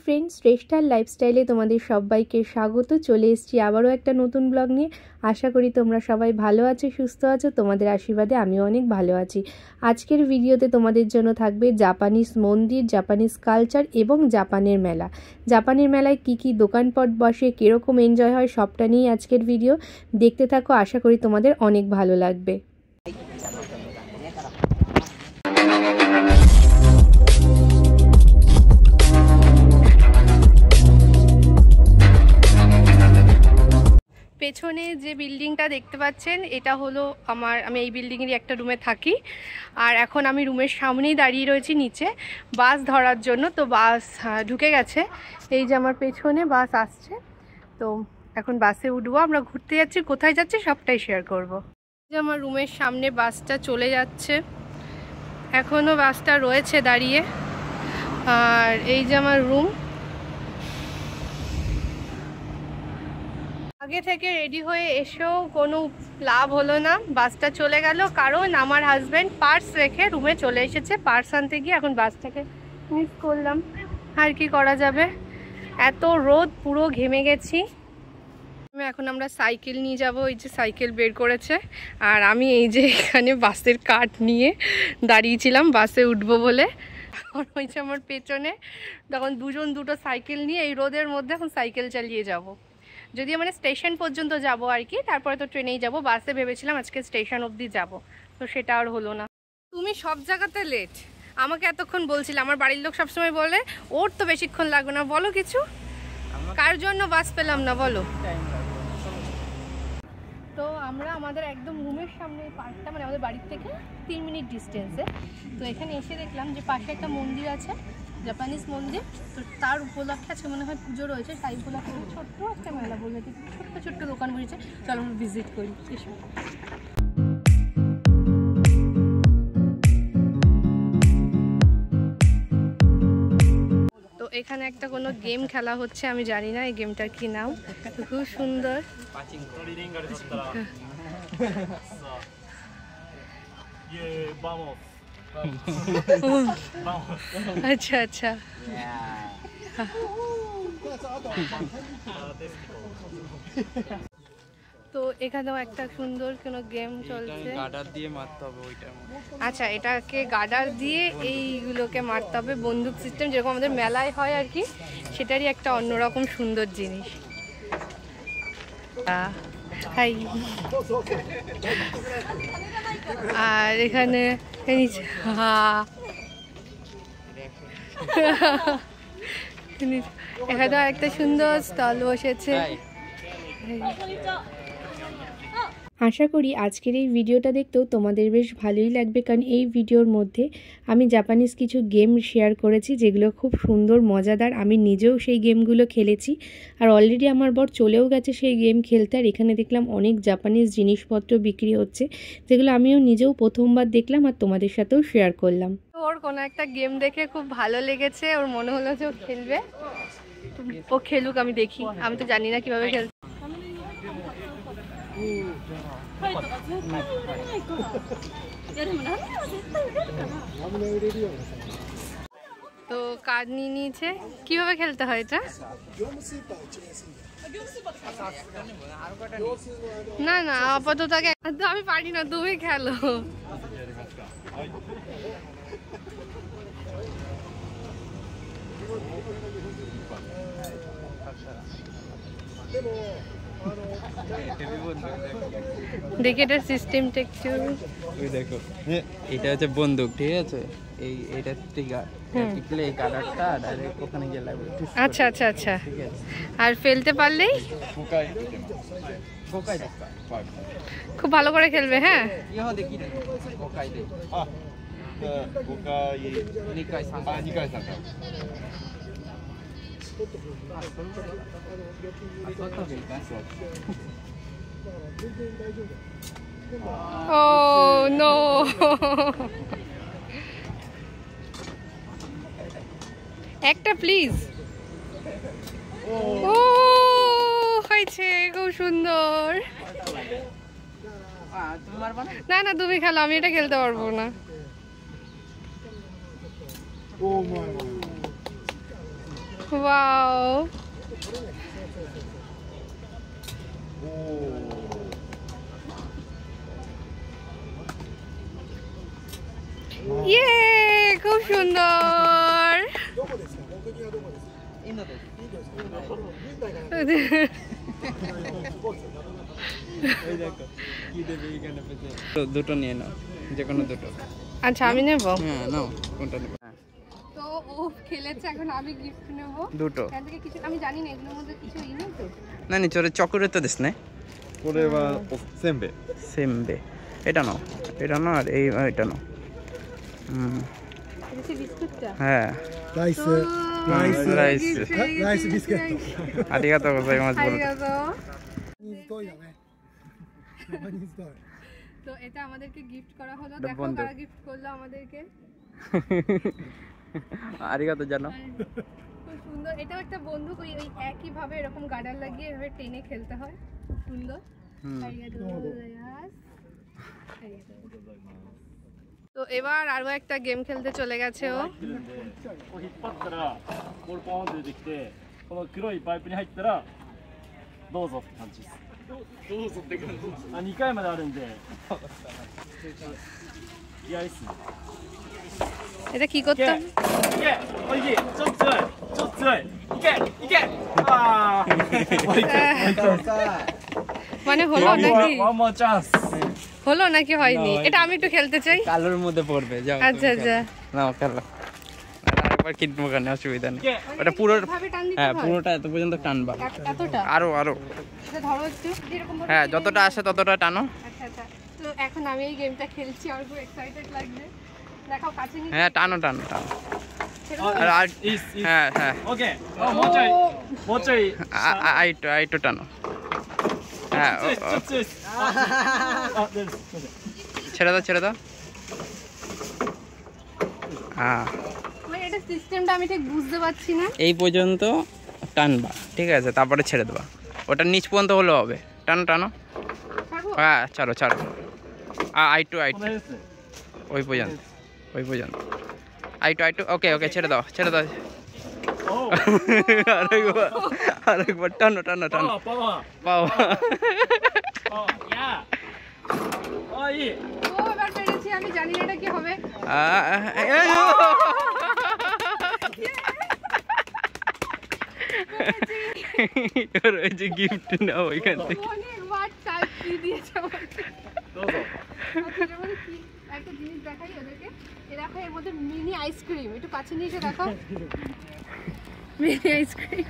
Friends, শ্রেষ্ঠার লাইফস্টাইলে তোমাদের সবাইকে স্বাগত। চলে এসেছি আবারও একটা নতুন ব্লগ নিয়ে। আশা করি তোমরা সবাই ভালো আছো, সুস্থ আছো। তোমাদের আশীর্বাদে আমিও অনেক ভালো আছি। আজকের ভিডিওতে তোমাদের জন্য থাকবে জাপানিজ মন্দির, জাপানিজ কালচার এবং জাপানের মেলা। জাপানের মেলায় কি কি দোকানপাট বসে, কীরকম এনজয় হয়, সবটা নিয়েই আজকের ভিডিও। দেখতে থাকো, আশা করি তোমাদের অনেক ভালো লাগবে। পেছনে যে বিল্ডিংটা দেখতে পাচ্ছেন এটা হলো আমি এই বিল্ডিংয়েরই একটা রুমে থাকি। আর এখন আমি রুমের সামনেই দাঁড়িয়ে রয়েছি নিচে বাস ধরার জন্য। তো বাস ঢুকে গেছে, এই যে আমার পেছনে বাস আসছে। তো এখন বাসে উঠবো, আমরা ঘুরতে যাচ্ছি, কোথায় যাচ্ছি সবটাই শেয়ার করব। এই যে আমার রুমের সামনে বাসটা চলে যাচ্ছে, এখনও বাসটা রয়েছে দাঁড়িয়ে। আর এই যে আমার রুম। আগে থেকে রেডি হয়ে এসেও কোনো লাভ হলো না, বাসটা চলে গেল। কারণ আমার হাজব্যান্ড পার্স রেখে রুমে চলে এসেছে পার্স আনতে গিয়ে। এখন বাসটাকে মিস করলাম, আর কি করা যাবে। এত রোদ, পুরো ঘেমে গেছি। এখন আমরা সাইকেল নিয়ে যাব, এই যে সাইকেল বের করেছে। আর আমি এই যে এখানে বাসের কার্ড নিয়ে দাঁড়িয়েছিলাম বাসে উঠবো বলে। এখন হয়েছে আমার পেছনে, তখন দুটো সাইকেল নিয়ে এই রোদের মধ্যে এখন সাইকেল চালিয়ে যাব। যদিও মানে স্টেশন পর্যন্ত যাব আর কি, তারপরে তো ট্রেনেই যাব। বাসে ভেবেছিলাম আজকে স্টেশন অবধি যাব, তো সেটা আর হলো না। তুমি সব জায়গাতে লেট, আমাকে এতক্ষণ বলছিলে। আমার বাড়ির লোক সবসময় বলে ওর তো বেশিক্ষণ লাগবে না, বলো কিছু। কার জন্য বাস পেলাম না বলো। তো আমরা আমাদের একদম রুমের সামনে পার্কটা, মানে আমাদের বাড়ির থেকে 3 মিনিট ডিস্টেন্সে। তো এখানে এসে দেখলাম যে পাশে একটা মন্দির আছে, জাপানিজ মন্দির। তো তার উপলক্ষে আজকে মনে হয় পুজো রয়েছে, তাই উপলক্ষে ছোট্ট একটা মেলা বলবে, ছোট্ট ছোট্ট দোকান বসেছে। চলো আমরা ভিজিট করি। এসো। তো এখানে একটা কোনো গেম খেলা হচ্ছে, আমি জানি না এই গেমটার কি নাম। খুব সুন্দর। আচ্ছা আচ্ছা। তো এখানেও একটা সুন্দর কোনো গেম চলছে, গার্ডার দিয়ে মারতে হবে ওইটা। আচ্ছা, এটাকে গার্ডার দিয়ে এইগুলোকে মারতে হবে, বন্দুক সিস্টেম, যেরকম আমাদের মেলায় হয় আর কি। সেটারই একটা অন্যরকম সুন্দর জিনিস। হাই। আর এখানে এখানে একটা সুন্দর স্টল বসেছে। আশা করি আজকের এই ভিডিওটা দেখতেও তোমাদের বেশ ভালোই লাগবে, কারণ এই ভিডিওর মধ্যে আমি জাপানিজ কিছু গেম শেয়ার করেছি যেগুলো খুব সুন্দর, মজাদার। আমি নিজেও সেই গেমগুলো খেলেছি, আর অলরেডি আমার বর চলেও গেছে সেই গেম খেলতে। আর এখানে দেখলাম অনেক জাপানিজ জিনিসপত্র বিক্রি হচ্ছে, যেগুলো আমিও নিজেও প্রথমবার দেখলাম আর তোমাদের সাথেও শেয়ার করলাম। ওর কোনো একটা গেম দেখে খুব ভালো লেগেছে, ওর মনে হলো যে ও খেলবে। ও খেলুক, আমি দেখি, আমি তো জানি না কিভাবে খেলতে। তো কার্ড নিয়ে নিয়েছে, কিভাবে খেলতে হয় এটা? না না, আপাতত আমি পারি না, তুমি খেলো। দেখে এটা সিস্টেমটা একটু দেখো। এটা হচ্ছে বন্দুক, ঠিক আছে? এইটা ট্রিগার, টিকলে এই কার্ডটা ডাইরেক্ট ওখানে গিয়ে লাগবে। আচ্ছা আচ্ছা আচ্ছা, আর ফেলতে পারলেই খুব ভালো করে খেলবে। হ্যাঁ, Oh no! একটা প্লিজ। ও হয়েছে, খুব সুন্দর। না না, তুমি খেলো, আমি এটা খেলতে পারবো না। ওয়াও, ইয়ে খুব সুন্দর। দুটো নিয়ে নাও, যে কোনো দুটো। আচ্ছা আমি নেব। হ্যাঁ নাও, কোনটা নেবে? তো ও খেলেছে, এখন আমি গিফট নেব দুটো। এখান থেকে কিছু, আমি জানি না এগুলোর মধ্যে কিছু ই নেই তো। না নি চোরে চকোলেট তো দিস না। これはおせんべい。 সেমবে। এটা নাও, এটা নাও, আর এই এটা নাও। এটা হচ্ছে বিস্কুটটা। হ্যাঁ। ライス。ライス。ライスライスビスケット。ありがとうございます。ありがとう。ニーズトイだね。ニーズトイ。 তো এটা আমাদেরকে গিফট করা হলো, এটা দেখো বন্ধু। কারা গিফট করলো আমাদেরকে। আরিগাতো জানো। খুব সুন্দর, এটাও একটা বন্দুক, ওই ওই একই ভাবে এরকম গার্ডার লাগিয়ে এভাবে টেনে খেলতে হয়, খুব সুন্দর। আরিগাতো গোজাইমাস। তো এবার আরো একটা গেম খেলতে চলে গেছে ও। こう引っ張ったらボールポーンって出てきて、この黒いパイプに入ったらどうぞって感じです。どうぞって感じ。あ、2回まであるんで。いやいいっすね。 এটা কি করতে হবে? いけ、おいしい。ちょっと強い。ちょっと強い。いけ、いけ。ああ。もう一回。মানে হলো নাকি? ワンモアチャンス。 হলো নাকি হয়নি? এটা আমি একটু খেলতে চাই। কালোর মধ্যে পড়বে, যাও। আচ্ছা আচ্ছা। নাও খেলো। আরেকবার কিনবো, কেন অসুবিধা নেই। ওটা পুরো, ভাবে টান দিতে হ্যাঁ হয়? পুরোটা এত পর্যন্ত টানবা। এতটা? আরো আরো। এটা ধরো একটু, এরকম ভাবে। হ্যাঁ যতটা আসে ততটা টানো। আচ্ছা আচ্ছা। তো এখন আমি এই গেমটা খেলছি, আমার খুব এক্সাইটেড লাগছে। দেখাও কাছে নিয়ে। হ্যাঁ টানো টানো টানো। ছেড়েあদাও। আর আর いいっす、いいっす。 হ্যাঁ হ্যাঁ। オッケー。あ、もうちょい。もうちょい。 আইটো টানো। হ্যাঁ ちょっと強いっす。あ、大丈夫です。すいません。 ছেড়ে দাও ছেড়ে দাও। হ্যাঁ মানে এটা সিস্টেমটা আমি ঠিক বুঝতে পারছি না। এই পর্যন্ত টানবা, ঠিক আছে, তারপরে ছেড়ে দেবা। ওটা নিচ পর্যন্ত হলে হবে। টানো টানো। ছাড়বো? হ্যাঁ ছাড়ো ছাড়ো। আইটু こ আইটু の辺ですね。 ওই পর্যন্ত, ওই পর্যন্ত। আইটু আইটু। ওকে ওকে ছেড়ে দাও ছেড়ে দাও। おお。 আরেকবার আরেকবার টানো টানো パ টানো। ワー、パワー。 পাও। パワー。いやー。あ、いい。 ও এবার পেরেছি, আমি জানি না এটা কি হবে। এবার ওই যে গিফট নাও ওইখান থেকে। অনেকবার টাইপ দিয়েছে আমাকে। どうぞ。আচ্ছা, এর মধ্যে কি একটা জিনিস দেখাই ওদেরকে। এ দেখো, এর মধ্যে মিনি আইসক্রিম, একটু কাছে নিয়ে এসে দেখো। Mini ice cream.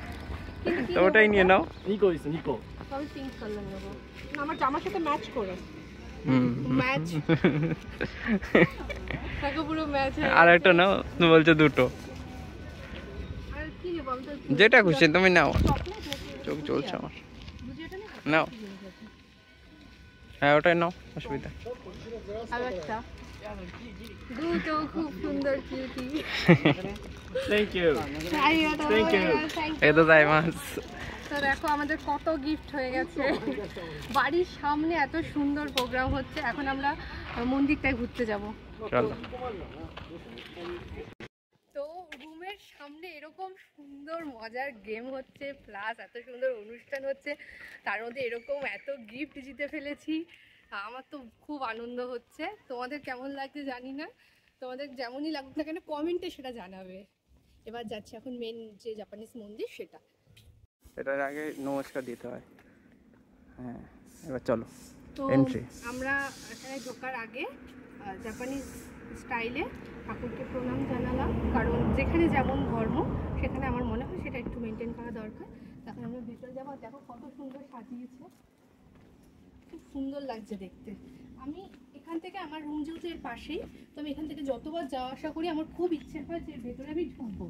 কিন্তু কি তো ওটাই নিয়ে নাও। 2個です、2個。 আমি পিঙ্ক কালার নেবো। না, আমার জামার সাথে ম্যাচ করে। হুম। ম্যাচ। দেখো পুরো ম্যাচ। আর একটা নাও, তুমি বলছো দুটো। আর কি নেবো আমি তো? যেটা খুশি তুমি নাও। চকলেট নাকি? চোখ চলছে আমার। বুঝিয়ে নেবো? নাও। হ্যাঁ ওটাই নাও, অসুবিধা। আর একটা। দুটো খুব সুন্দর cutie. Thank you. Thank you. এই তো যাই মাস। তো দেখো আমাদের কত গিফট হয়ে গেছে। বাড়ির সামনে এত সুন্দর প্রোগ্রাম হচ্ছে, এখন আমরা মন্দিরটায় ঘুরতে যাব। চলো। তো রুমের সামনে এরকম সুন্দর মজার গেম হচ্ছে, প্লাস এত সুন্দর অনুষ্ঠান হচ্ছে, তার মধ্যে এরকম এত গিফট জিতে ফেলেছি। আমার তো খুব আনন্দ হচ্ছে। তোমাদের কেমন লাগছে জানি না, তোমাদের যেমনই লাগুক না কেন কমেন্টে সেটা জানাবে। এবার যাচ্ছি এখন মেন যে জাপানিজ মন্দির সেটা। এটার আগে নমস্কার দিতে হয়। হ্যাঁ এবার চলো তো এন্ট্রি। আমরা এখানে ঢোকার আগে জাপানিজ স্টাইলে ঠাকুরকে প্রণাম জানালাম, কারণ যেখানে যেমন ধর্ম সেখানে আমার মনে হয় সেটা একটু মেনটেন করা দরকার। তখন আমরা ভিতরে যাবো, দেখো কত সুন্দর সাজিয়েছে, খুব সুন্দর লাগছে দেখতে। আমি এখান থেকে, আমার রুম যেহেতু এর পাশেই, তো আমি এখান থেকে যতবার যাওয়া আসা করি আমার খুব ইচ্ছে হয় যে ভেতরে আমি ঢুকবো।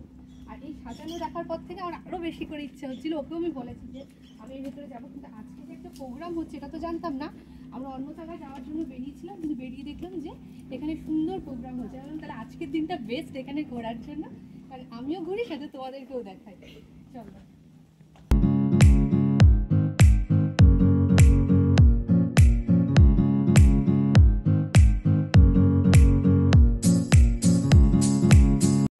আর এই সাজানো দেখার পর থেকে আমার আরও বেশি করে ইচ্ছে হচ্ছিল। ওকেও আমি বলেছি যে আমি এর ভেতরে যাবো, কিন্তু আজকে যে একটা প্রোগ্রাম হচ্ছে এটা তো জানতাম না। আমরা অন্য জায়গায় যাওয়ার জন্য বেরিয়েছিলাম, কিন্তু বেরিয়ে দেখলাম যে এখানে সুন্দর প্রোগ্রাম হচ্ছে। আমি বললাম তাহলে আজকের দিনটা বেস্ট এখানে ঘোরার জন্য, কারণ আমিও ঘুরি সাথে তোমাদেরকেও দেখাই। চলো।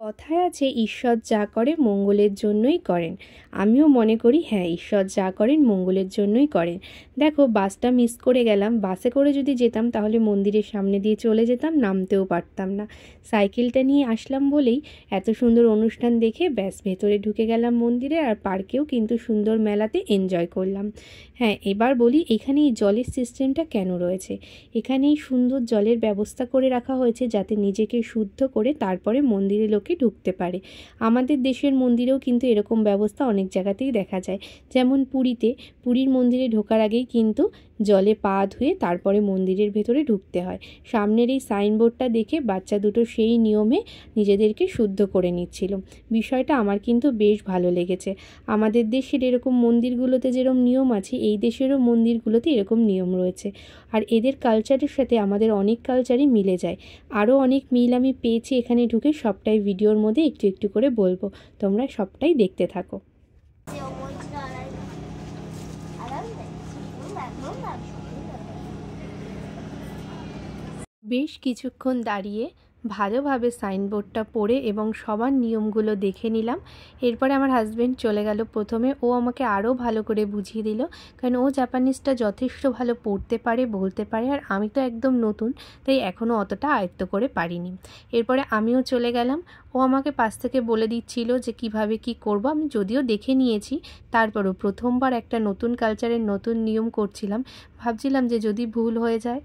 কথায় আছে ঈশ্বর যা করে মঙ্গলের জন্যই করেন। আমিও মনে করি হ্যাঁ, ঈশ্বর যা করেন মঙ্গলের জন্যই করেন। দেখো বাসটা মিস করে গেলাম। বাসে করে যদি যেতাম তাহলে মন্দিরের সামনে দিয়ে চলে যেতাম, নামতেও পারতাম না। সাইকেলটা নিয়ে আসলাম বলেই এত সুন্দর অনুষ্ঠান দেখে ব্যাস ভেতরে ঢুকে গেলাম মন্দিরে। আর পার্কেও কিন্তু সুন্দর মেলাতে এনজয় করলাম। হ্যাঁ, এবার বলি এখানে এই জলের সিস্টেমটা কেন রয়েছে। এখানে এই সুন্দর জলের ব্যবস্থা করে রাখা হয়েছে যাতে নিজেকে শুদ্ধ করে তারপরে মন্দিরে লোকে ঢুকতে পারে। আমাদের দেশের মন্দিরেও কিন্তু এরকম ব্যবস্থা অনেক জায়গাতেই দেখা যায়। যেমন পুরীর মন্দিরে ঢোকার আগেই কিন্তু জলে পা ধুয়ে তারপরে মন্দিরের ভেতরে ঢুকতে হয়। সামনের এই সাইনবোর্ডটা দেখে বাচ্চা দুটো সেই নিয়মে নিজেদেরকে শুদ্ধ করে নিচ্ছিল। বিষয়টা আমার কিন্তু বেশ ভালো লেগেছে। আমাদের দেশের এরকম মন্দিরগুলোতে যেরকম নিয়ম আছে, এই দেশেরও মন্দিরগুলোতে এরকম নিয়ম রয়েছে। আর এদের কালচারের সাথে আমাদের অনেক কালচারই মিলে যায়। আরও অনেক মিল আমি পেয়েছি এখানে ঢুকে, সবটাই ভিডিওর মধ্যে একটু একটু করে বলবো, তোমরা সবটাই দেখতে থাকো। বেশ কিছুক্ষণ দাঁড়িয়ে ভালোভাবে সাইনবোর্ডটা পড়ে এবং সবার নিয়মগুলো দেখে নিলাম। এরপরে আমার হাজব্যান্ড চলে গেল। প্রথমে ও আমাকে আরও ভালো করে বুঝিয়ে দিল, কারণ ও জাপানিজটা যথেষ্ট ভালো পড়তে পারে, বলতে পারে। আর আমি তো একদম নতুন, তাই এখনও অতটা আয়ত্ত করে পারিনি। এরপরে আমিও চলে গেলাম। ও আমাকে পাশ থেকে বলে দিচ্ছিল যে কিভাবে কি করব। আমি যদিও দেখে নিয়েছি, তারপরও প্রথমবার একটা নতুন কালচারের নতুন নিয়ম করছিলাম। ভাবছিলাম যে যদি ভুল হয়ে যায়,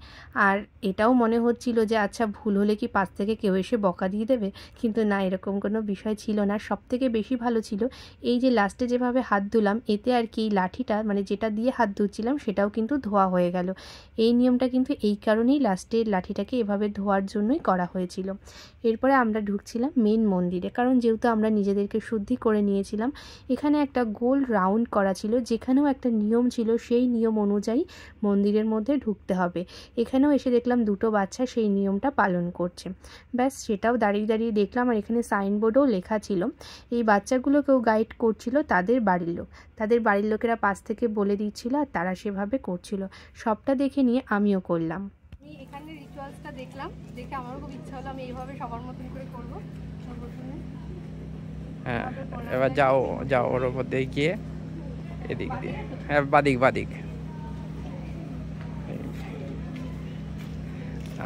আর এটাও মনে হচ্ছিল যে আচ্ছা ভুল হলে কি পাশ থেকে কেউ এসে বকা দিয়ে দেবে, কিন্তু না, এরকম কোনো বিষয় ছিল না। সবথেকে বেশি ভালো ছিল এই যে লাস্টে যেভাবে হাত ধুলাম, এতে আর কি এই লাঠিটা মানে যেটা দিয়ে হাত ধুচ্ছিলাম সেটাও কিন্তু ধোয়া হয়ে গেল। এই নিয়মটা কিন্তু এই কারণেই লাস্টের লাঠিটাকে এভাবে ধোয়ার জন্যই করা হয়েছিল। এরপরে আমরা ঢুকছিলাম মেন মন্দিরে, কারণ যেহেতু আমরা নিজেদেরকে শুদ্ধি করে নিয়েছিলাম। এখানে একটা গোল রাউন্ড করা ছিল, যেখানেও একটা নিয়ম ছিল, সেই নিয়ম অনুযায়ী মন্দিরের মধ্যে ঢুকতে হবে। এখানেও এসে দেখলাম দুটো বাচ্চা সেই নিয়মটা পালন করছে। ব্যাস সেটাও দাঁড়িয়ে দাঁড়িয়ে দেখলাম। আর এখানে সাইনবোর্ডেও লেখা ছিল, এই বাচ্চাগুলোকেও গাইড করছিল তাদের বাড়ির লোক। তাদের বাড়ির লোকেরা পাশ থেকে বলে দিচ্ছিল আর তারা সেভাবে করছিল। সবটা দেখে নিয়ে আমিও করলাম। আমি এখানে রিচুয়ালসটা দেখলাম, দেখে আমারও খুব ইচ্ছা হলো আমি এইভাবে সবার মতন করে করবো। হ্যাঁ, এবার যাও ওর উপর দিয়ে গিয়ে এদিক দিয়ে, হ্যাঁ বাদিক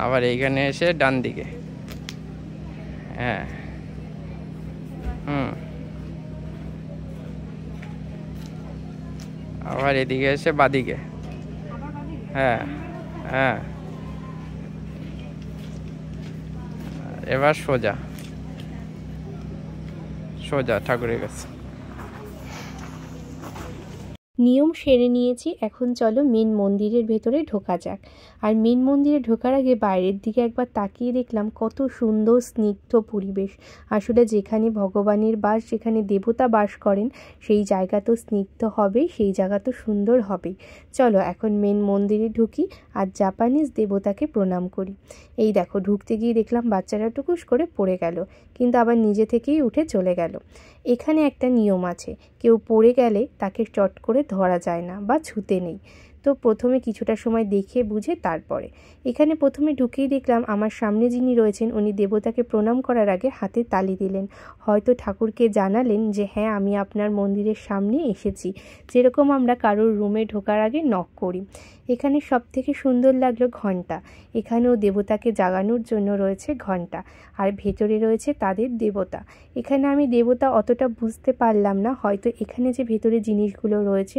আবার এইখানে এসে ডান দিকে, হ্যাঁ আবার এদিকে এসে বাদিকে, হ্যাঁ এবার সোজা ঠাকুরের কাছে। নিয়ম সেরে নিয়েছি, এখন চলো মেন মন্দিরের ভেতরে ঢোকা যাক। আর মেন মন্দিরে ঢোকার আগে বাইরের দিকে একবার তাকিয়ে দেখলাম কত সুন্দর স্নিগ্ধ পরিবেশ। আসলে যেখানে ভগবানের বাস, যেখানে দেবতা বাস করেন, সেই জায়গা তো স্নিগ্ধ হবেই, সেই জায়গা তো সুন্দর হবেই। চলো এখন মেন মন্দিরে ঢুকি আর জাপানিজ দেবতাকে প্রণাম করি। এই দেখো ঢুকতে গিয়ে দেখলাম বাচ্চারা টুকুস করে পড়ে গেল, কিন্তু আবার নিজে থেকেই উঠে চলে গেল। এখানে একটা নিয়ম আছে, কেউ পড়ে গেলে তাকে চট করে ধরা যায় না বা ছুতে নেই। তো প্রথমে কিছুটা সময় দেখে বুঝে তারপরে এখানে প্রথমে ঢুকেই দেখলাম আমার সামনে যিনি রয়েছেন উনি দেবতাকে প্রণাম করার আগে হাতে তালি দিলেন। হয়তো ঠাকুরকে জানালেন যে হ্যাঁ আমি আপনার মন্দিরের সামনে এসেছি, যেরকম আমরা কারোর রুমে ঢোকার আগে নক করি। এখানে সবথেকে সুন্দর লাগলো ঘণ্টা। এখানেও দেবতাকে জাগানোর জন্য রয়েছে ঘণ্টা, আর ভেতরে রয়েছে তাদের দেবতা। এখানে আমি দেবতা অতটা বুঝতে পারলাম না, হয়তো এখানে যে ভেতরে জিনিসগুলো রয়েছে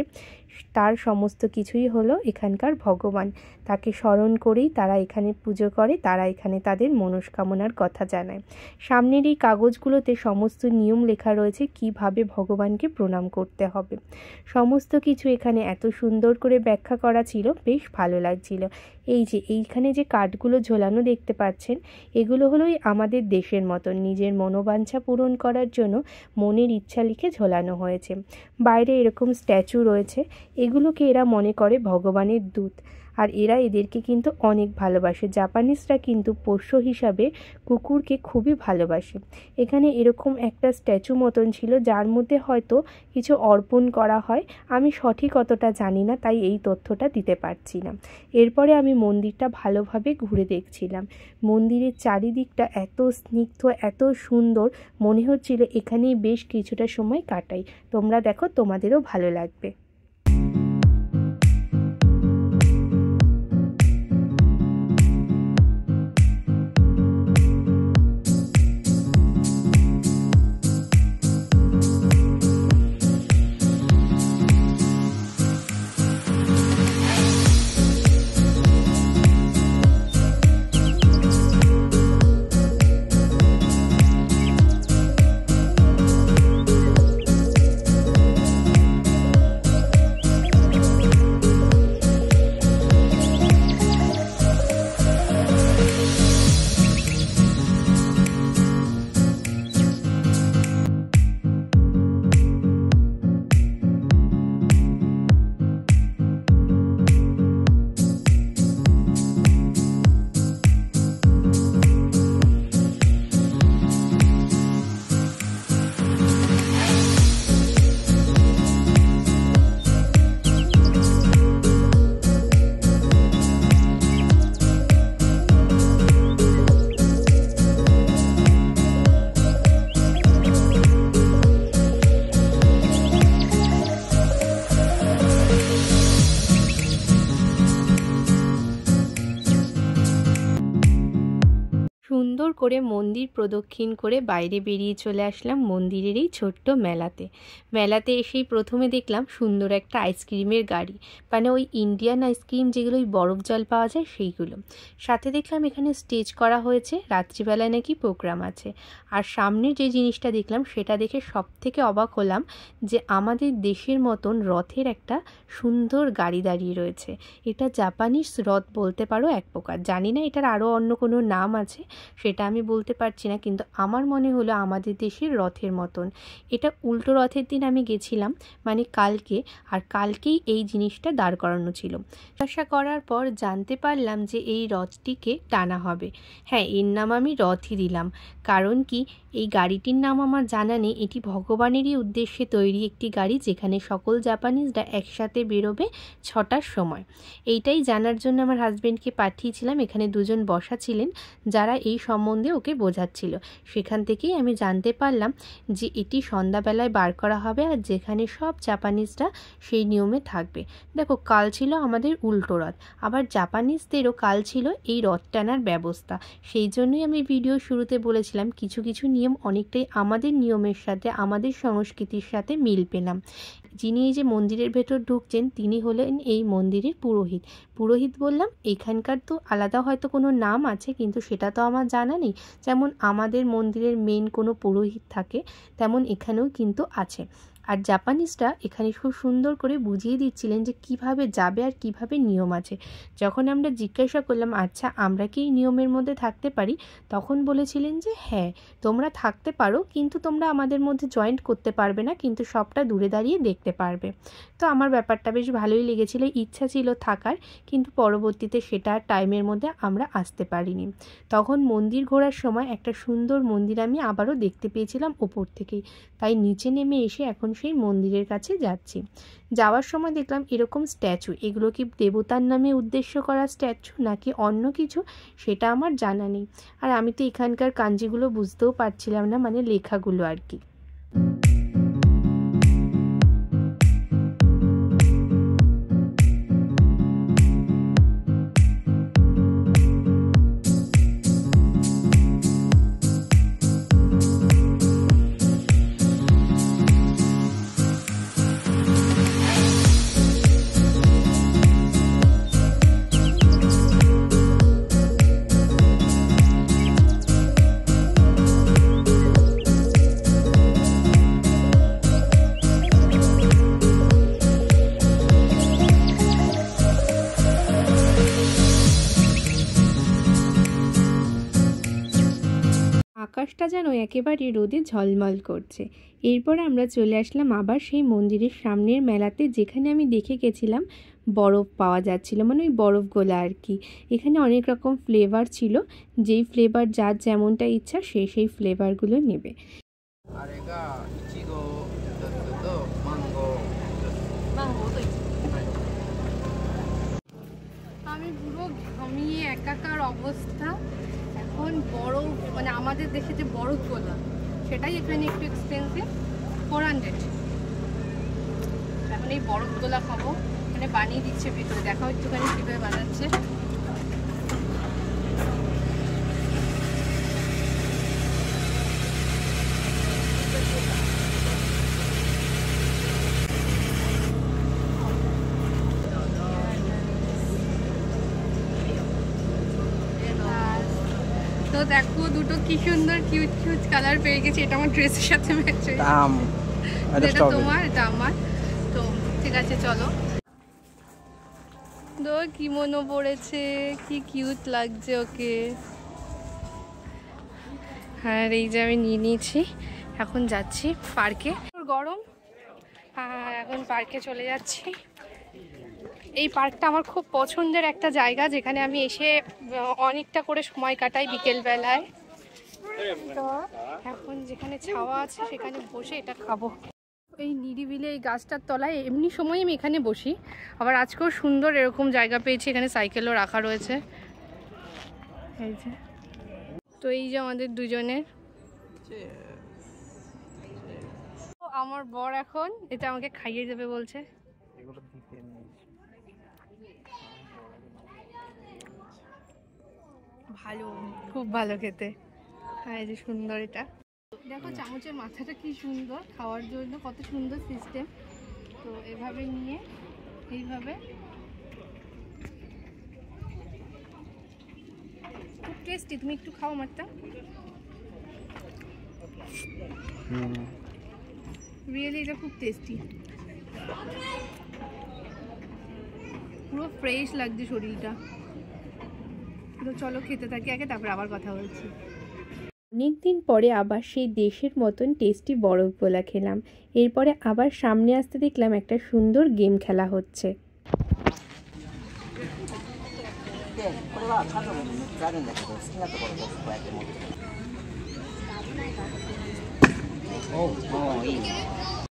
তার সমস্ত কিছুই হলো এখানকার ভগবান। তাকে স্মরণ করেই তারা এখানে পুজো করে, তারা এখানে তাদের মনস্কামনার কথা জানায়। সামনের এই কাগজগুলোতে সমস্ত নিয়ম লেখা রয়েছে, কিভাবে ভগবানকে প্রণাম করতে হবে। সমস্ত কিছু এখানে এত সুন্দর করে ব্যাখ্যা করা ছিল, বেশ ভালো লাগছিল। এই যে এইখানে যে কার্ডগুলো ঝোলানো দেখতে পাচ্ছেন, এগুলো হলোই আমাদের দেশের মতন নিজের মনোবাঞ্ছা পূরণ করার জন্য মনের ইচ্ছা লিখে ঝোলানো হয়েছে। বাইরে এরকম স্ট্যাচু রয়েছে, এগুলোকে এরা মনে করে ভগবানের দূত। আর এরা এদেরকে কিন্তু অনেক ভালোবাসে। জাপানিজরা কিন্তু পোষ্য হিসাবে কুকুরকে খুবই ভালোবাসে। এখানে এরকম একটা স্ট্যাচু মতন ছিল, যার মধ্যে হয়তো কিছু অর্পণ করা হয়, আমি সঠিক অতটা জানি না, তাই এই তথ্যটা দিতে পারছি না। এরপরে আমি মন্দিরটা ভালোভাবে ঘুরে দেখছিলাম। মন্দিরের চারিদিকটা এত স্নিগ্ধ, এত সুন্দর, মনে হচ্ছিল এখানেই বেশ কিছুটা সময় কাটাই। তোমরা দেখো, তোমাদেরও ভালো লাগবে। সুন্দর করে মন্দির প্রদক্ষিণ করে বাইরে বেরিয়ে চলে আসলাম মন্দিরের এই ছোট্ট মেলাতে। মেলাতে এসেই প্রথমে দেখলাম সুন্দর একটা আইসক্রিমের গাড়ি, মানে ওই ইন্ডিয়ান আইসক্রিম যেগুলো ওই বরফ জল পাওয়া যায় সেইগুলো। সাথে দেখলাম এখানে স্টেজ করা হয়েছে, রাত্রিবেলায় নাকি প্রোগ্রাম আছে। আর সামনে যে জিনিসটা দেখলাম সেটা দেখে সব থেকে অবাক হলাম যে আমাদের দেশের মতন রথের একটা সুন্দর গাড়ি দাঁড়িয়ে রয়েছে। এটা জাপানিজ রথ বলতে পারো এক প্রকার, জানি না এটার আরও অন্য কোনো নাম আছে, সেটা আমি বলতে পারছি না, কিন্তু আমার মনে হলো আমাদের দেশের রথের মতন। এটা উল্টো রথের দিন আমি গেছিলাম, মানে কালকে, আর কালকেই এই জিনিসটা দাঁড় করানো ছিল। জিজ্ঞাসা করার পর জানতে পারলাম যে এই রথটিকে টানা হবে। হ্যাঁ, এর নাম আমি রথই দিলাম, কারণ কি এই গাড়িটির নাম আমার জানা নেই। এটি ভগবানেরই উদ্দেশ্যে তৈরি একটি গাড়ি, যেখানে সকল জাপানিজরা একসাথে বেরোবে 6টার সময়। এইটাই জানার জন্য আমার হাজব্যান্ডকে পাঠিয়েছিলাম। এখানে দুজন বসা ছিলেন যারা এই সম্বন্ধে ওকে বোঝাচ্ছিল। সেখান থেকেই আমি জানতে পারলাম যে এটি সন্ধ্যাবেলায় বার করা হবে, আর যেখানে সব জাপানিজরা সেই নিয়মে থাকবে। দেখো, কাল ছিল আমাদের উল্টো রথ, আবার জাপানিজদেরও কাল ছিল এই রথ টানার ব্যবস্থা। সেই জন্যই আমি ভিডিও শুরুতে বলেছিলাম কিছু কিছু নিয়ম অনেকটাই আমাদের নিয়মের সাথে, আমাদের সংস্কৃতির সাথে মিল পেলাম। যিনি এই যে মন্দিরের ভেতর ঢুকছেন তিনি হলেন এই মন্দিরের পুরোহিত। পুরোহিত বললাম, এখানকার তো আলাদা হয়তো কোনো নাম আছে, কিন্তু সেটা তো আমার জানা নেই। যেমন আমাদের মন্দিরের মেন কোনো পুরোহিত থাকে, তেমন এখানেও কিন্তু আছে। আর জাপানিজরা এখানে খুব সুন্দর করে বুঝিয়ে দিচ্ছিলেন যে কিভাবে যাবে আর কিভাবে নিয়ম আছে। যখন আমরা জিজ্ঞাসা করলাম আচ্ছা আমরা কি এই নিয়মের মধ্যে থাকতে পারি, তখন বলেছিলেন যে হ্যাঁ তোমরা থাকতে পারো, কিন্তু তোমরা আমাদের মধ্যে জয়েন্ট করতে পারবে না, কিন্তু সবটা দূরে দাঁড়িয়ে দেখতে পারবে। তো আমার ব্যাপারটা বেশ ভালোই লেগেছিল, ইচ্ছা ছিল থাকার, কিন্তু পরবর্তীতে সেটা টাইমের মধ্যে আমরা আসতে পারিনি। তখন মন্দির ঘোরার সময় একটা সুন্দর মন্দির আমি আবারও দেখতে পেয়েছিলাম ওপর থেকেই, তাই নিচে নেমে এসে এখন সেই মন্দিরের কাছে যাচ্ছি। যাওয়ার সময় দেখলাম এরকম স্ট্যাচু, এগুলো কি দেবতার নামে উদ্দেশ্য করা স্ট্যাচু নাকি অন্য কিছু সেটা আমার জানা নেই। আর আমি তো এখানকার কাঞ্জিগুলো বুঝতেও পারছিলাম না, মানে লেখাগুলো আর কি। আকাশটা যেন একেবারে রোদে ঝলমল করছে। এরপর আমরা চলে আসলাম আবার সেই মন্দিরের সামনের মেলাতে, যেখানে আমি দেখে গেছিলাম বরফ পাওয়া যাচ্ছিল, মানে ওই বরফগোলা আর কি। এখানে অনেক রকম ফ্লেভার ছিল, যেই ফ্লেভার যার যেমনটা ইচ্ছা সে সেই ফ্লেভারগুলো নেবে। আমি পুরো ঘামিয়ে একাকার অবস্থা। এখন বরফ, মানে আমাদের দেশে যে বরফগোলা সেটাই এখানে একটু এক্সপেন্সিভ, 400। এখন এই বরফগোলা খাবো, মানে বানিয়ে দিচ্ছে ভিতরে, দেখাও একটুখানি কীভাবে বানাচ্ছে। তো দেখো দুটো কি সুন্দর কিউট কিউট কালার পেয়ে গেছি। এটা আমার ড্রেসের সাথে ম্যাচ হয়ে, এটা তোমার এটা আমার। তো ঠিক আছে চলো। তো কিমোনো পড়েছে, কি কিউট লাগছে ওকে। হ্যাঁ এই যে আমি নিয়ে নিয়েছি, এখন যাচ্ছি পার্কে। গরম, আর এখন পার্কে চলে যাচ্ছি। এই পার্কটা আমার খুব পছন্দের একটা জায়গা, যেখানে আমি এসে অনেকটা করে সময় কাটাই বিকেলবেলায়। তো এখন যেখানে ছাওয়া আছে সেখানে বসে এটা খাবো। এই নিরিবিলি এই গাছটার তলায় এমনি সময় আমি এখানে বসি। আবার আজকেও সুন্দর এরকম জায়গা পেয়েছি, এখানে সাইকেলও রাখা রয়েছে। এই যে, তো এই যে আমাদের দুজনের। আমার বর এখন এটা আমাকে খাইয়ে দেবে বলছে। ভালো, খুব ভালো খেতে। হ্যাঁ এই যে সুন্দর, এটা দেখো চামচের মাথাটা কি সুন্দর, খাওয়ার জন্য কত সুন্দর সিস্টেম। তো এভাবে নিয়ে এইভাবে, খুব টেস্টি। তুমি একটু খাও আমারটা, রিয়েলি এটা খুব টেস্টি, পুরো ফ্রেশ লাগছে শরীরটা। তো চলো খেতে থাকি আগে, তারপর আবার কথা বলছি। অনেকদিন পরে আবার সেই দেশের মতন টেস্টি বরফগোলা খেলাম। এরপরে আবার সামনে আসতে দেখলাম একটা সুন্দর গেম খেলা হচ্ছে।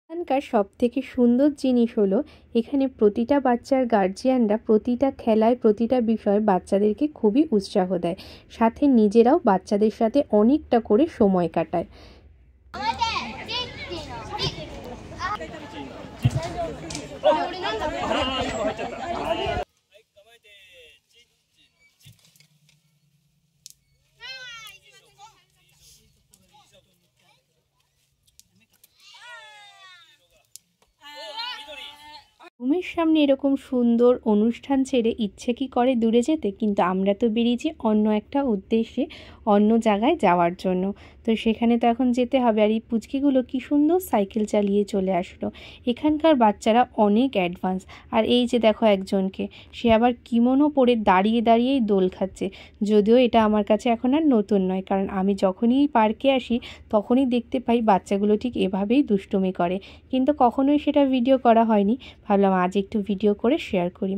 এখানকার সব থেকে সুন্দর জিনিস হলো, এখানে প্রতিটা বাচ্চার গার্জিয়ানরা প্রতিটা খেলায় প্রতিটা বিষয়ে বাচ্চাদেরকে খুবই উৎসাহ দেয়, সাথে নিজেরাও বাচ্চাদের সাথে অনেকটা করে সময় কাটায়। রুমের সামনে এরকম সুন্দর অনুষ্ঠান ছেড়ে ইচ্ছে কি করে দূরে যেতে, কিন্তু আমরা তো বেরিয়েছি অন্য একটা উদ্দেশ্যে, অন্য জায়গায় যাওয়ার জন্য। তো সেখানে তো এখন যেতে হবে। আর এই পুচকিগুলো কি সুন্দর সাইকেল চালিয়ে চলে আসলো। এখানকার বাচ্চারা অনেক অ্যাডভান্স। আর এই যে দেখো একজনকে, সে আবার কিমোনো পরে দাঁড়িয়ে দাঁড়িয়েই দোল খাচ্ছে। যদিও এটা আমার কাছে এখন আর নতুন নয়, কারণ আমি যখনই পার্কে আসি তখনই দেখতে পাই বাচ্চাগুলো ঠিক এভাবেই দুষ্টুমি করে, কিন্তু কখনোই সেটা ভিডিও করা হয়নি। ভাবলাম আজ একটু ভিডিও করে শেয়ার করি।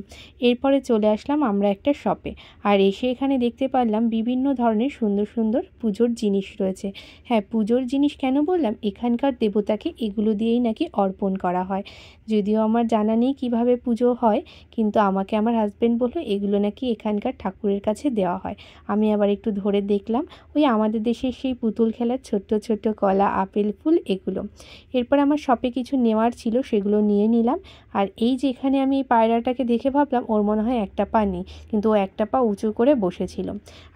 এরপরে চলে আসলাম আমরা একটা শপে, আর এসে এখানে দেখতে পারলাম বিভিন্ন ধরনের সুন্দর সুন্দর পুজোর জিনিস রয়েছে। হ্যাঁ, পুজোর জিনিস কেন বললাম, এখানকার দেবতাকে এগুলো দিয়েই নাকি অর্পণ করা হয়। যদিও আমার জানা নেই কীভাবে পুজো হয়, কিন্তু আমাকে আমার হাজব্যান্ড বললো এগুলো নাকি এখানকার ঠাকুরের কাছে দেওয়া হয়। আমি আবার একটু ধরে দেখলাম, ওই আমাদের দেশের সেই পুতুল খেলার ছোট্ট ছোট্ট কলা, আপেল ফুল এগুলো। এরপর আমার শপে কিছু নেওয়ার ছিল, সেগুলো নিয়ে নিলাম। আর এই যে এখানে আমি এই পায়রাটাকে দেখে ভাবলাম ওর মনে হয় একটা পা নেই, কিন্তু ও একটা পা উঁচু করে বসেছিল।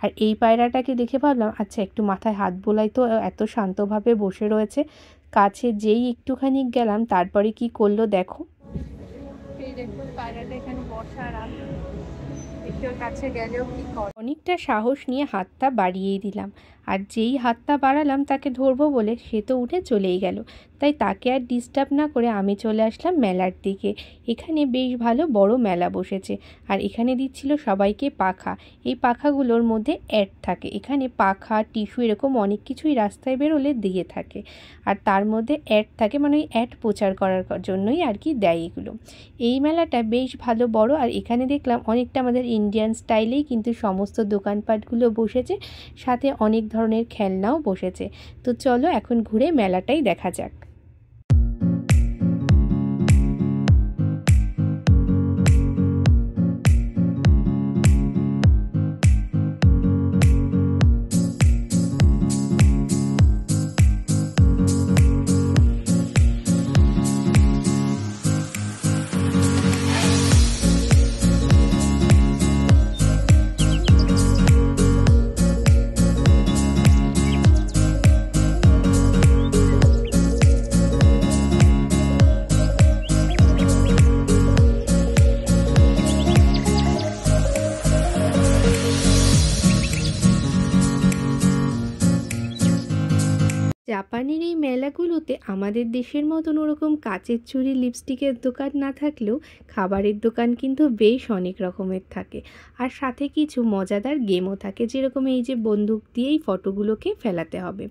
আর এই পায়রাটাকে দেখে ভাবলাম আচ্ছা একটু মাথায় হাত বোলাই, তো এত শান্তভাবে বসে রয়েছে। কাছে যেই একটুখানি গেলাম, তারপরে কি করলো দেখো। এই দেখুন পায়রাটা এখানে বসার, কাছে গেলেও কি করে। অনেকটা সাহস নিয়ে হাতটা বাড়িয়েই দিলাম। আর যেই হাতটা বাড়ালাম তাকে ধরবো বলে সে তো উঠে চলেই গেল। তাই তাকে আর ডিস্টার্ব না করে আমি চলে আসলাম মেলার দিকে। এখানে বেশ ভালো বড় মেলা বসেছে আর এখানে দিচ্ছিল সবাইকে পাখা। এই পাখাগুলোর মধ্যে অ্যাড থাকে, এখানে পাখা টিস্যু এরকম অনেক কিছুই রাস্তায় বেরোলে দিয়ে থাকে আর তার মধ্যে অ্যাড থাকে, মানে ওই অ্যাড প্রচার করার জন্যই আর কি দেয় এগুলো। এই মেলাটা বেশ ভালো বড় আর এখানে দেখলাম অনেকটা আমাদের ইন্ডিয়ান স্টাইলেই কিন্তু সমস্ত দোকানপাটগুলো বসেছে, সাথে অনেক ধরনের খেলনাও বসেছে। তো চলো এখন ঘুরে মেলাটাই দেখা যাক। জাপানের এই মেলাগুলোতে আমাদের দেশের মতন ওরকম কাচের চুড়ি লিপস্টিকের দোকান না থাকলেও খাবারের দোকান কিন্তু বেশ অনেক রকমের থাকে আর সাথে কিছু মজাদার গেমও থাকে, যেরকম এই যে বন্দুক দিয়েই ফটোগুলোকে ফেলাতে হবে,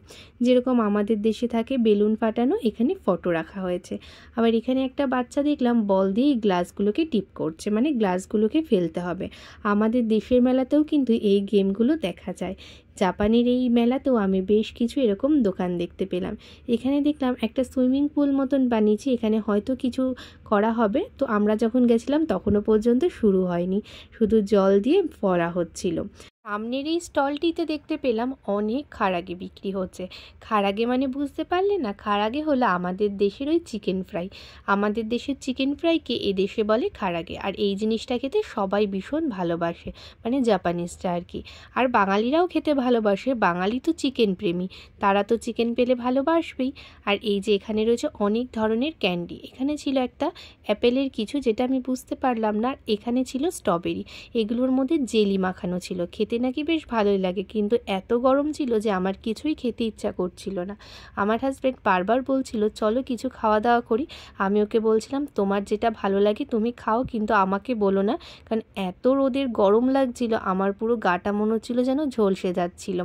যেরকম আমাদের দেশে থাকে বেলুন ফাটানো, এখানে ফটো রাখা হয়েছে। আবার এখানে একটা বাচ্চা দেখলাম বল দিয়ে এই গ্লাসগুলোকে টিপ করছে, মানে গ্লাসগুলোকে ফেলতে হবে। আমাদের দেশের মেলাতেও কিন্তু এই গেমগুলো দেখা যায়। জাপানের এই মেলাতেও আমি বেশ কিছু এরকম দোকান দেখতে পেলাম। এখানে দেখলাম একটা সুইমিং পুল মতন বানিয়েছি, এখানে হয়তো কিছু করা হবে। তো আমরা যখন গেছিলাম তখনও পর্যন্ত শুরু হয়নি, শুধু জল দিয়ে ভরা হচ্ছিল। সামনের এই স্টলটিতে দেখতে পেলাম অনেক খারাগে বিক্রি হচ্ছে। খারাগে মানে বুঝতে পারলে না? খারাগে হলো আমাদের দেশের ওই চিকেন ফ্রাই। আমাদের দেশের চিকেন ফ্রাইকে এদেশে বলে খারাগে। আর এই জিনিসটা খেতে সবাই ভীষণ ভালোবাসে, মানে জাপানিজটা আর কি। আর বাঙালিরাও খেতে ভালোবাসে, বাঙালি তো চিকেন প্রেমী, তারা তো চিকেন পেলে ভালোবাসবেই। আর এই যে এখানে রয়েছে অনেক ধরনের ক্যান্ডি। এখানে ছিল একটা অ্যাপেলের কিছু, যেটা আমি বুঝতে পারলাম না। এখানে ছিল স্ট্রবেরি, এগুলোর মধ্যে জেলি মাখানো ছিল। খেতে নাকি বেশ ভালোই লাগে, কিন্তু এত গরম ছিল যে আমার কিছুই খেতে ইচ্ছা করছিল না। আমার হাজব্যান্ড বারবার বলছিল চলো কিছু খাওয়া দাওয়া করি। আমি ওকে বলছিলাম তোমার যেটা ভালো লাগে তুমি খাও, কিন্তু আমাকে বলো না, কারণ এত রোদের গরম লাগছিল, আমার পুরো গাটা মনে হচ্ছিল যেন ঝলসে যাচ্ছিল।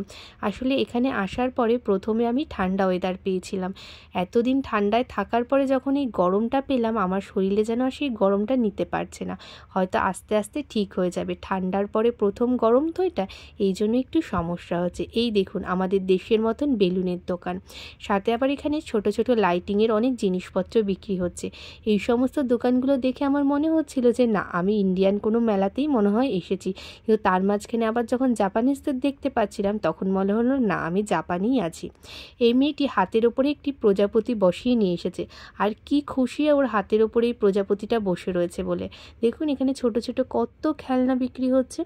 আসলে এখানে আসার পরে প্রথমে আমি ঠান্ডা ওয়েদার পেয়েছিলাম, এতদিন ঠান্ডায় থাকার পরে যখন এই গরমটা পেলাম আমার শরীরে যেন সেই গরমটা নিতে পারছে না। হয়তো আস্তে আস্তে ঠিক হয়ে যাবে, ঠান্ডার পরে প্রথম গরম তো এটা, এই জন্য একটু সমস্যা হচ্ছে। এই দেখুন আমাদের দেশের মতন বেলুনের দোকান, সাথে আবার এখানে ছোট ছোট লাইটিংয়ের অনেক জিনিসপত্র বিক্রি হচ্ছে। এই সমস্ত দোকানগুলো দেখে আমার মনে হচ্ছিল যে না, আমি ইন্ডিয়ান কোনো মেলাতেই মনে হয় এসেছি। কিন্তু তার মাঝখানে আবার যখন জাপানিজদের দেখতে পাচ্ছিলাম তখন মনে হলো না, আমি জাপানেই আছি। এই মেয়েটি হাতের ওপরে একটি প্রজাপতি বসিয়ে নিয়ে এসেছে, আর কি খুশি ওর হাতের ওপরে এই প্রজাপতিটা বসে রয়েছে বলে। দেখুন এখানে ছোট ছোট কত খেলনা বিক্রি হচ্ছে।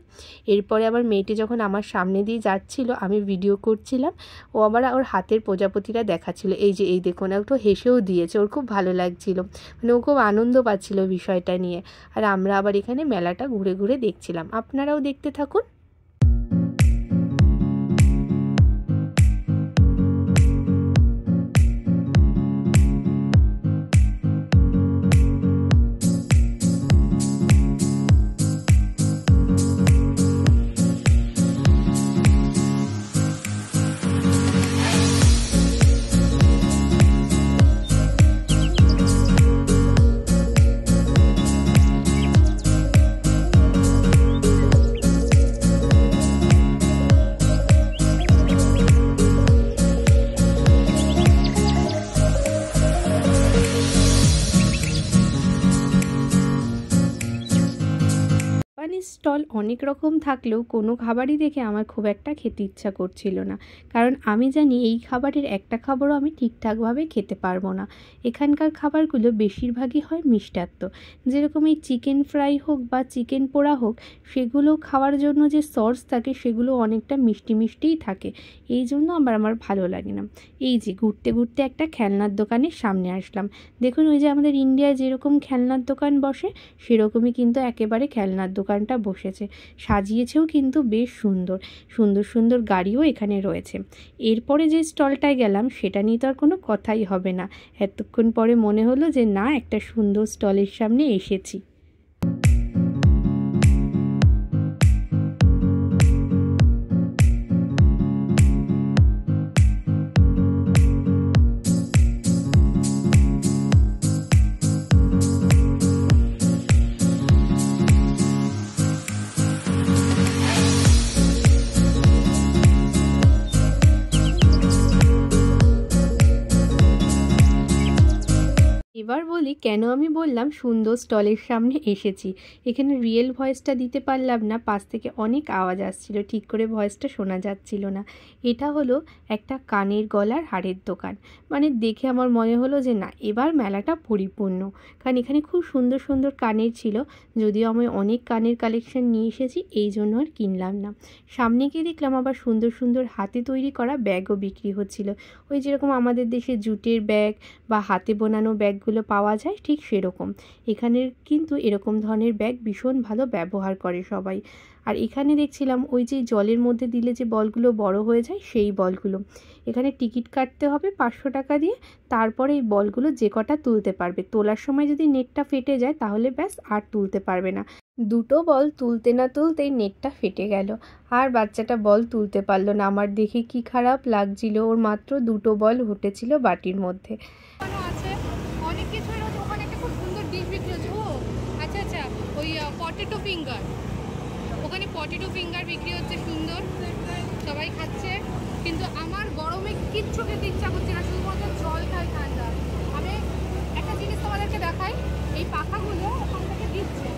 এরপরে আবার মেয়েটি যখন আমার সামনে দিয়ে যাচ্ছিল, আমি ভিডিও করছিলাম, ও আবার ওর হাতের প্রজাপতিটা দেখাচ্ছিল। এই যে এই দেখুন, একটু হেসেও দিয়েছে, ওর খুব ভালো লাগছিল, মানে ও খুব আনন্দ পাচ্ছিল বিষয়টা নিয়ে। আর আমরা আবার এখানে মেলাটা ঘুরে ঘুরে দেখছিলাম, আপনারাও দেখতে থাকুন। জাপানিজ স্টল অনেক রকম থাকলেও কোনো খাবারই দেখে আমার খুব একটা খেতে ইচ্ছা করছিল না, কারণ আমি জানি এই খাবারের একটা খাবারও আমি ঠিকঠাকভাবে খেতে পারবো না। এখানকার খাবারগুলো বেশিরভাগই হয় মিষ্টাত্ব, যেরকম এই চিকেন ফ্রাই হোক বা চিকেন পোড়া হোক, সেগুলো খাওয়ার জন্য যে সস থাকে সেগুলো অনেকটা মিষ্টি মিষ্টিই থাকে, এই জন্য আমার ভালো লাগে না। এই যে ঘুরতে ঘুরতে একটা খেলনার দোকানের সামনে আসলাম। দেখুন ওই যে আমাদের ইন্ডিয়ায় যেরকম খেলনার দোকান বসে সেরকমই কিন্তু একেবারে খেলনার দোকানটা বসেছে, সাজিয়েছেও কিন্তু বেশ সুন্দর সুন্দর সুন্দর গাড়িও এখানে রয়েছে। এরপরে যে স্টলটায় গেলাম সেটা নিয়ে তো আর কোনো কথাই হবে না, এতক্ষণ পরে মনে হলো যে না, একটা সুন্দর স্টলের সামনে এসেছি। এবার বলি কেন আমি বললাম সুন্দর স্টলের সামনে এসেছি। এখানে রিয়েল ভয়েসটা দিতে পারলাম না, পাশ থেকে অনেক আওয়াজ আসছিল, ঠিক করে ভয়েসটা শোনা যাচ্ছিল না। এটা হলো একটা কানের গলার হারের দোকান। মানে দেখে আমার মনে হলো যে না, এবার মেলাটা পরিপূর্ণ, কারণ এখানে খুব সুন্দর সুন্দর কানের ছিল। যদিও আমি অনেক কানের কালেকশন নিয়ে এসেছি, এই জন্য আর কিনলাম না। সামনে গিয়ে দেখলাম আবার সুন্দর সুন্দর হাতে তৈরি করা ব্যাগও বিক্রি হচ্ছিল। ওই যেরকম আমাদের দেশে জুটের ব্যাগ বা হাতে বোনানো ব্যাগগুলো পাওয়া যায়, ঠিক সেরকম এখানের কিন্তু এরকম ধরনের ব্যাগ ভীষণ ভালো ব্যবহার করে সবাই। আর এখানে দেখছিলাম ওই যে জলের মধ্যে দিলে যে বলগুলো বড় হয়ে যায়, সেই বলগুলো। এখানে টিকিট কাটতে হবে 500 টাকা দিয়ে, তারপরে এই বলগুলো যে কটা তুলতে পারবে। তোলার সময় যদি নেটটা ফেটে যায় তাহলে ব্যাস আর তুলতে পারবে না। দুটো বল তুলতে না তুলতেই নেটটা ফেটে গেল, আর বাচ্চাটা বল তুলতে পারলো না। আমার দেখে কি খারাপ লাগছিল, ওর মাত্র দুটো বল উঠেছিল বাটির মধ্যে। অনেক কিছু রয়েছে ওখানে, একটা খুব সুন্দর ডিশ বিক্রি হচ্ছে। ও আচ্ছা আচ্ছা, ওই পটেটো ফিঙ্গার, ওখানে পটেটো ফিঙ্গার বিক্রি হচ্ছে সুন্দর, সবাই খাচ্ছে। কিন্তু আমার গরমে কিচ্ছু খেতে ইচ্ছা করছে না, শুধুমাত্র জল খাই ঠান্ডা। আমি একটা জিনিস তোমাদেরকে দেখাই, এই পাখাগুলো ওখান থেকে দিচ্ছে,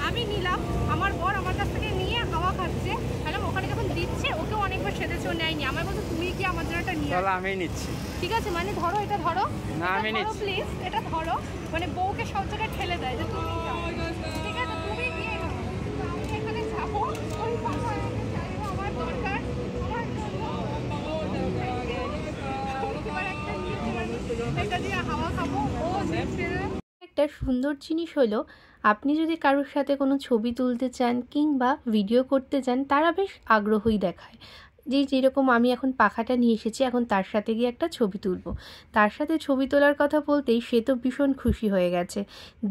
আমি নিলাম, আমার বর আমার কাছ থেকে নিয়ে হাওয়া খাচ্ছে। কারণ ওখানে যখন দিচ্ছে ওকেও অনেকবার সেদেছেও নেয়নি, আমার বলতো তুমি কি আমার জন্য একটা নিয়ে, আমি নিচ্ছি। ঠিক আছে, মানে ধরো এটা ধরো, না আমি নিচ্ছি প্লিজ এটা ধরো। মানে বউকে সব জায়গায় ঠেলে দেয় যে তুমি যাও, ঠিক আছে তুমি নিয়ে নাও। আমি এখানে যাবো, ওই পাখা চাইবো, আমার দরকার, আমার এটা দিয়ে হাওয়া খাবো। ও একটা সুন্দর জিনিস হলো, আপনি যদি কারোর সাথে কোনো ছবি তুলতে চান কিংবা ভিডিও করতে চান, তারা বেশ আগ্রহই দেখায়। যেরকম আমি এখন পাখাটা নিয়ে এসেছি, এখন তার সাথে গিয়ে একটা ছবি তুলবো। তার সাথে ছবি তোলার কথা বলতেই সে তো ভীষণ খুশি হয়ে গেছে।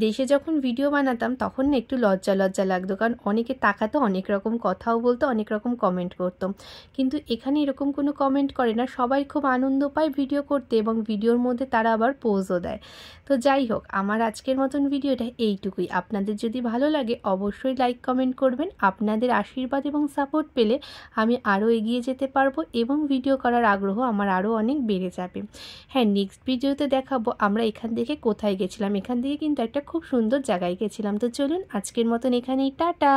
দেশে যখন ভিডিও বানাতাম তখন না একটু লজ্জা লজ্জা লাগতো, কারণ অনেকে তাকাতো, অনেক রকম কথাও বলতো, অনেক রকম কমেন্ট করতো। কিন্তু এখানে এরকম কোনো কমেন্ট করে না, সবাই খুব আনন্দ পায় ভিডিও করতে, এবং ভিডিওর মধ্যে তারা আবার পোজও দেয়। তো যাই হোক, আমার আজকের মতন ভিডিওটা এইটুকুই। আপনাদের যদি ভালো লাগে অবশ্যই লাইক কমেন্ট করবেন। আপনাদের আশীর্বাদ এবং সাপোর্ট পেলে আমি আরও এগিয়ে যেতে পারবো এবং ভিডিও করার আগ্রহ আমার আরও অনেক বেড়ে যাবে। হ্যাঁ, নেক্সট ভিডিওতে দেখাবো আমরা এখান থেকে কোথায় গেছিলাম। এখান থেকে কিন্তু একটা খুব সুন্দর জায়গায় গেছিলাম। তো চলুন আজকের মতন এখানেই, টাটা।